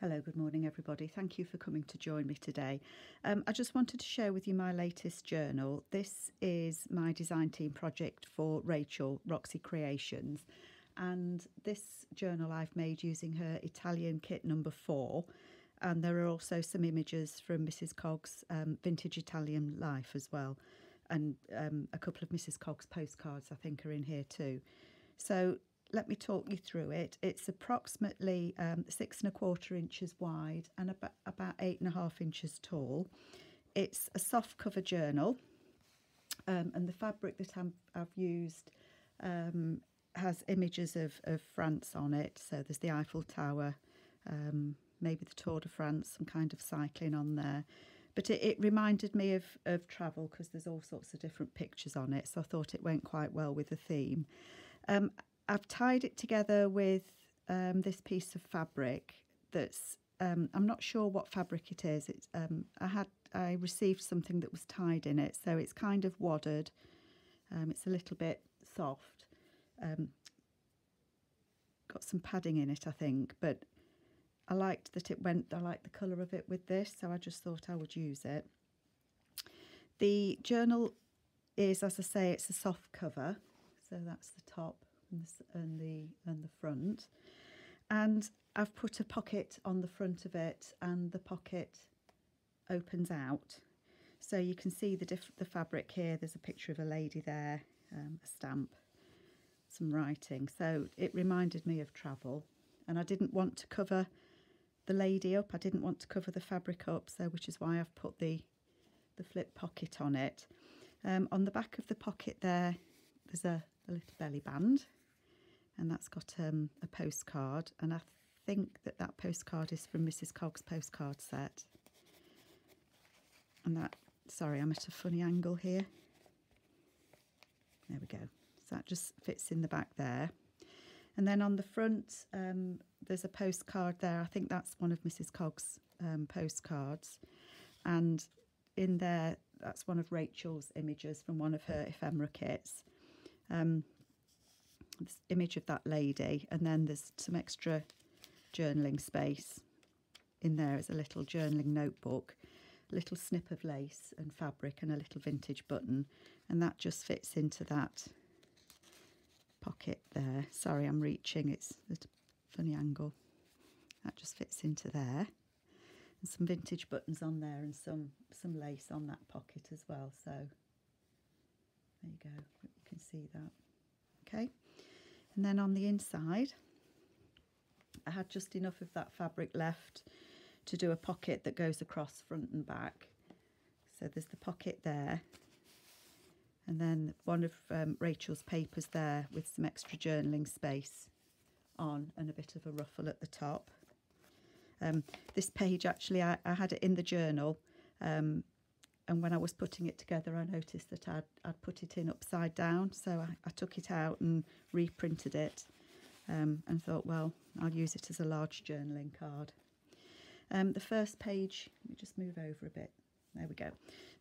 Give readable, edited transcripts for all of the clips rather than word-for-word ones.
Hello, good morning everybody. Thank you for coming to join me today. I just wanted to share with you my latest journal. This is my design team project for Rachel, Roxy Creations. And this journal I've made using her Italian kit number 4. And there are also some images from Mrs. Cogg's vintage Italian life as well. And a couple of Mrs. Cogg's postcards I think are in here too. So let me talk you through it. It's approximately 6¼ inches wide and about 8½ inches tall. It's a soft cover journal, and the fabric that I've used has images of France on it. So there's the Eiffel Tower, maybe the Tour de France, some kind of cycling on there. But it reminded me of travel because there's all sorts of different pictures on it. So I thought it went quite well with the theme. I've tied it together with this piece of fabric that's, I'm not sure what fabric it is. It's, I received something that was tied in it, so it's kind of wadded. It's a little bit soft. Got some padding in it, I think, but I liked that it went, I liked the colour of it with this, so I just thought I would use it. The journal is, as I say, it's a soft cover, so that's the top and the front, and I've put a pocket on the front of it, and the pocket opens out, so you can see the fabric here. There's a picture of a lady there, a stamp, some writing, so it reminded me of travel. And I didn't want to cover the lady up, I didn't want to cover the fabric up, so which is why I've put the flip pocket on it. On the back of the pocket there, there's a little belly band, and that's got a postcard, and I think that postcard is from Mrs. Cogg's postcard set. And that, sorry, I'm at a funny angle here. There we go. So that just fits in the back there. And then on the front, there's a postcard there. I think that's one of Mrs. Cogg's postcards. And in there, that's one of Rachel's images from one of her ephemera kits. This image of that lady, and then there's some extra journaling space in there as a little journaling notebook, a little snip of lace and fabric, and a little vintage button, and that just fits into that pocket there. Sorry, I'm reaching, it's a funny angle. That just fits into there, and some vintage buttons on there, and some lace on that pocket as well. So there you go, you can see that. Okay, and then on the inside I had just enough of that fabric left to do a pocket that goes across front and back. So there's the pocket there, and then one of Rachel's papers there with some extra journaling space on, and a bit of a ruffle at the top. This page actually, I had it in the journal, and when I was putting it together, I noticed that I'd put it in upside down, so I took it out and reprinted it, and thought, well, I'll use it as a large journaling card. The first page, let me just move over a bit. There we go.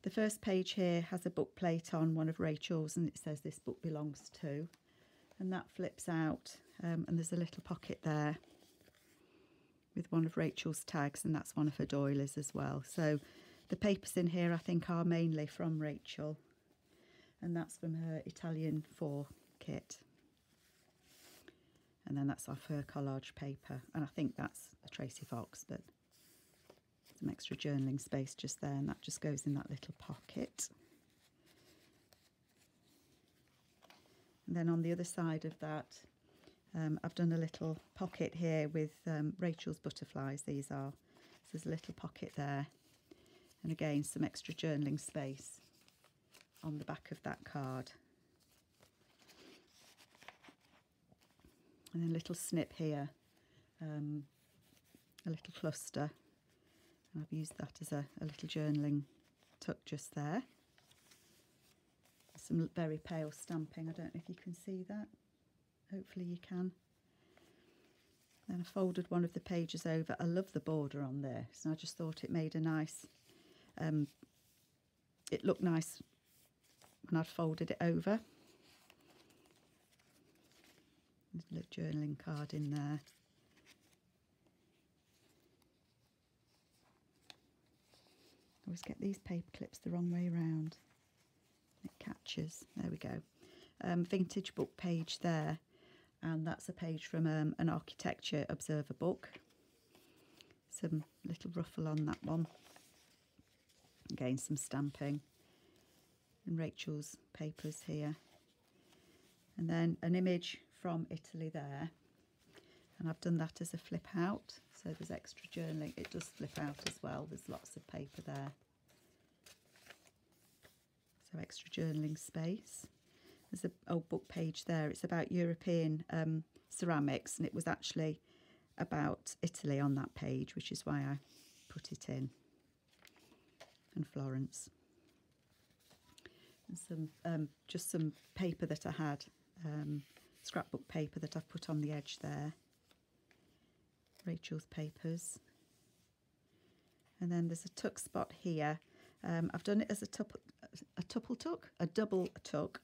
The first page here has a book plate on, one of Rachel's, and it says "This book belongs to," and that flips out, and there's a little pocket there with one of Rachel's tags, and that's one of her doilies as well. So the papers in here I think are mainly from Rachel, and that's from her Italian 4 kit. And then that's off her collage paper, and I think that's a Tracy Fox, but some extra journaling space just there, and that just goes in that little pocket. And then on the other side of that, I've done a little pocket here with Rachel's butterflies, these are. So there's a little pocket there, and again some extra journaling space on the back of that card. And then a little snip here, a little cluster, and I've used that as a little journaling tuck just there. Some very pale stamping, I don't know if you can see that, hopefully you can. Then I folded one of the pages over. I love the border on this, and I just thought it made a nice, it looked nice when I'd folded it over. There's a little journaling card in there. always get these paper clips the wrong way around. It catches. There we go. Vintage book page there, and that's a page from an architecture observer book. Some little ruffle on that one. Again, some stamping. And Rachel's papers here. And then an image from Italy there. And I've done that as a flip out, so there's extra journaling. It does flip out as well. There's lots of paper there. So extra journaling space. There's an old book page there. It's about European ceramics, and it was actually about Italy on that page, which is why I put it in. And Florence. And some just some paper that I had, scrapbook paper that I've put on the edge there. Rachel's papers. And then there's a tuck spot here. I've done it as a double tuck.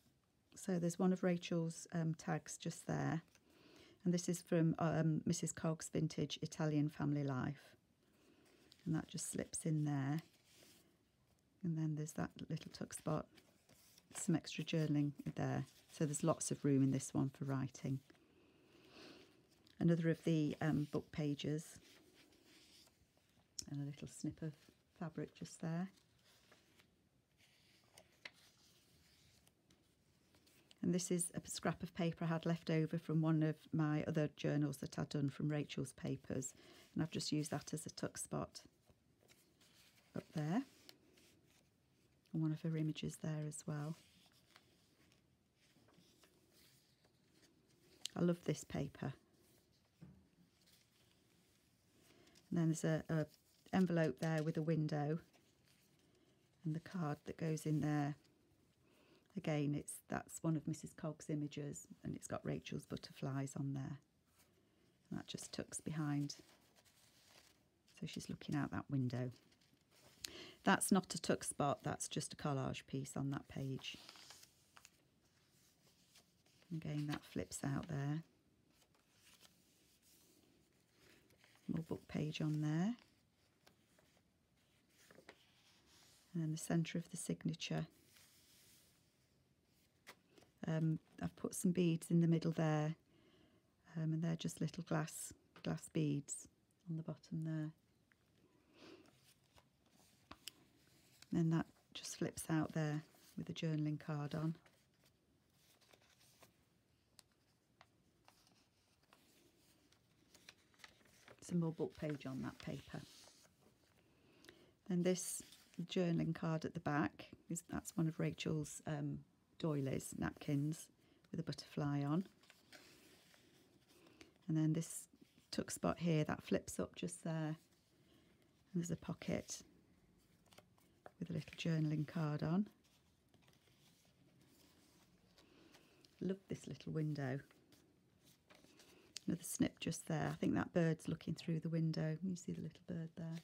So there's one of Rachel's tags just there. And this is from Mrs. Cogg's Vintage Italian Family Life. And that just slips in there. And then there's that little tuck spot. Some extra journaling there. So there's lots of room in this one for writing. Another of the book pages. And a little snip of fabric just there. And this is a scrap of paper I had left over from one of my other journals that I'd done from Rachel's papers. And I've just used that as a tuck spot up there. And one of her images there as well. I love this paper. And then there's a envelope there with a window and the card that goes in there. Again, that's one of Mrs. Cogg's images, and it's got Rachel's butterflies on there. And that just tucks behind. So she's looking out that window. That's not a tuck spot, that's just a collage piece on that page. Again, that flips out there. More book page on there. And then the centre of the signature. I've put some beads in the middle there, and they're just little glass beads on the bottom there. And then that just flips out there with a journaling card on. Some more book page on that paper. And this journaling card at the back, that's one of Rachel's doilies, napkins with a butterfly on. And then this tuck spot here, that flips up just there. And there's a pocket with a little journaling card on. Love this little window. Another snip just there. I think that bird's looking through the window. You see the little bird there.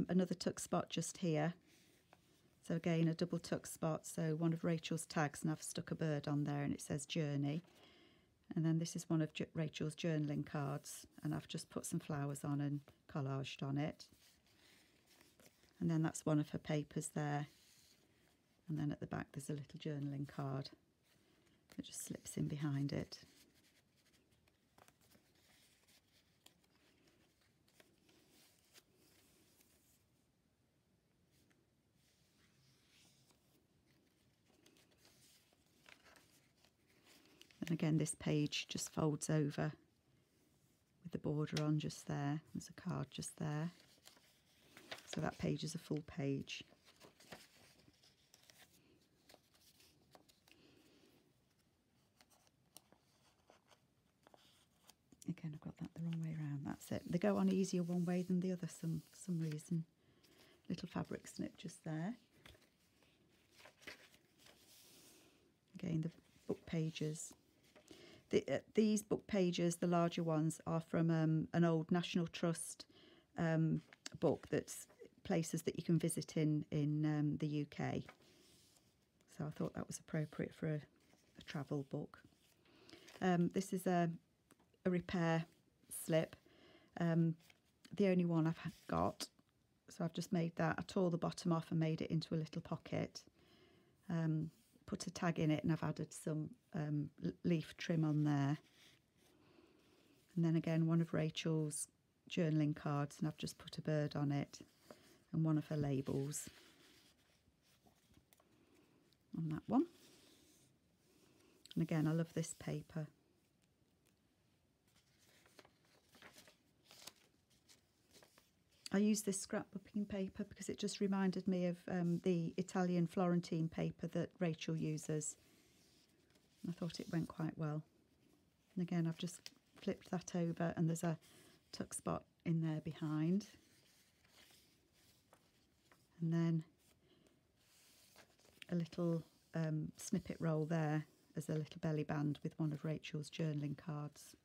Another tuck spot just here. So again, a double tuck spot. So one of Rachel's tags, and I've stuck a bird on there and it says journey. And then this is one of Rachel's journaling cards, and I've just put some flowers on and collaged on it. And then that's one of her papers there. And then at the back there's a little journaling card that just slips in behind it. And again, this page just folds over with the border on just there. There's a card just there. So that page is a full page. Again, I've got that the wrong way around. That's it. They go on easier one way than the other for some reason. Little fabric snip just there. Again, the book pages. These book pages, the larger ones, are from an old National Trust book that's places that you can visit in the UK. So I thought that was appropriate for a travel book. This is a repair slip. The only one I've got, So I've just made that. I tore the bottom off and made it into a little pocket. Put a tag in it, and I've added some leaf trim on there. And then again, one of Rachel's journaling cards, and I've just put a bird on it, and one of her labels on that one. And again, I love this paper. I use this scrapbooking paper because it just reminded me of the Italian Florentine paper that Rachel uses. I thought it went quite well. And again, I've just flipped that over, and there's a tuck spot in there behind. And then a little snippet roll there as a little belly band with one of Rachel's journaling cards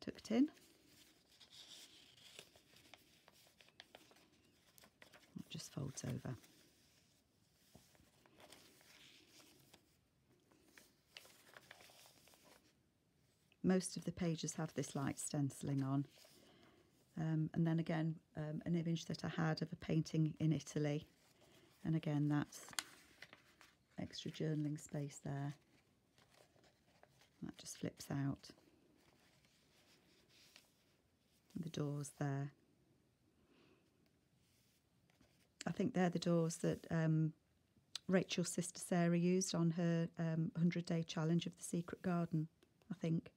tucked in. It just folds over. Most of the pages have this light stenciling on. And then again, an image that I had of a painting in Italy. And again, that's extra journaling space there. That just flips out. And the doors there. I think they're the doors that Rachel's sister Sarah used on her 100-day challenge of the Secret Garden, I think.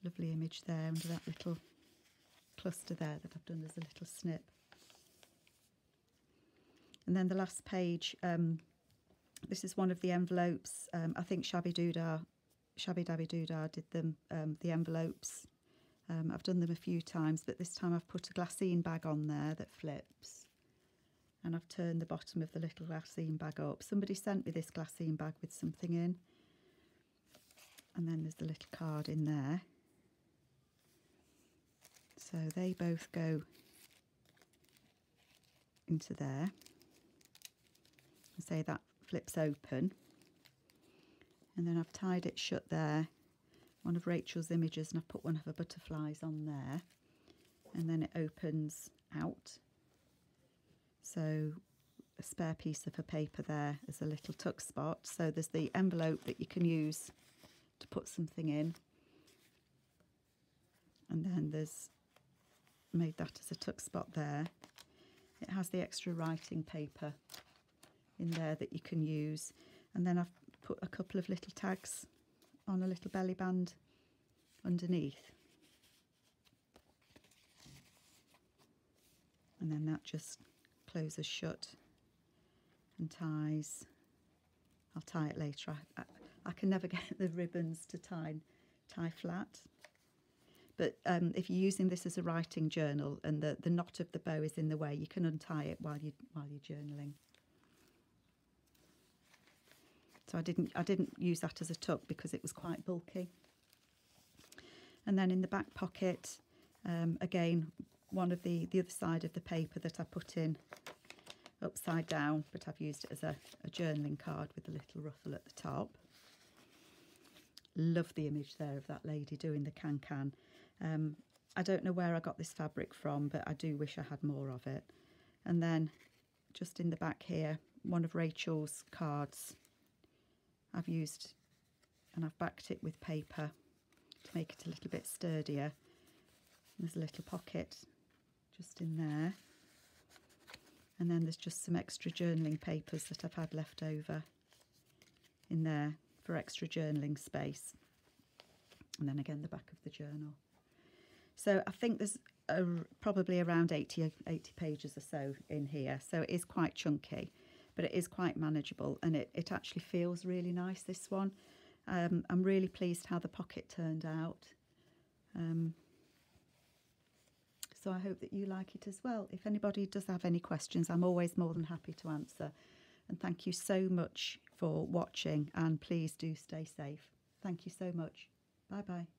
Lovely image there under that little cluster there that I've done as a little snip. And then the last page, this is one of the envelopes. I think Shabby Dabby Doodah did them, the envelopes. I've done them a few times, but this time I've put a glassine bag on there that flips. And I've turned the bottom of the little glassine bag up. Somebody sent me this glassine bag with something in. And then there's the little card in there. So they both go into there. And say that flips open. And then I've tied it shut there. One of Rachel's images, and I've put one of her butterflies on there. And then it opens out. So a spare piece of her paper there as a little tuck spot. So there's the envelope that you can use to put something in. And then there's made that as a tuck spot there. It has the extra writing paper in there that you can use. And then I've put a couple of little tags on a little belly band underneath. And then that just closes shut and ties. I'll tie it later. I can never get the ribbons to tie flat. But if you're using this as a writing journal and the knot of the bow is in the way, you can untie it while you're journaling. So I didn't use that as a tuck because it was quite bulky. And then in the back pocket, again, one of the other side of the paper that I put in upside down, but I've used it as a journaling card with a little ruffle at the top. Love the image there of that lady doing the can-can. I don't know where I got this fabric from, but I do wish I had more of it. And then just in the back here, one of Rachel's cards I've used, and I've backed it with paper to make it a little bit sturdier. There's a little pocket just in there. And then there's just some extra journaling papers that I've had left over in there for extra journaling space. And then again, the back of the journal. So I think there's probably around 80 pages or so in here. So it is quite chunky, but it is quite manageable, and it actually feels really nice, this one. I'm really pleased how the pocket turned out. So I hope that you like it as well. If anybody does have any questions, I'm always more than happy to answer. And thank you so much for watching, and please do stay safe. Thank you so much. Bye bye.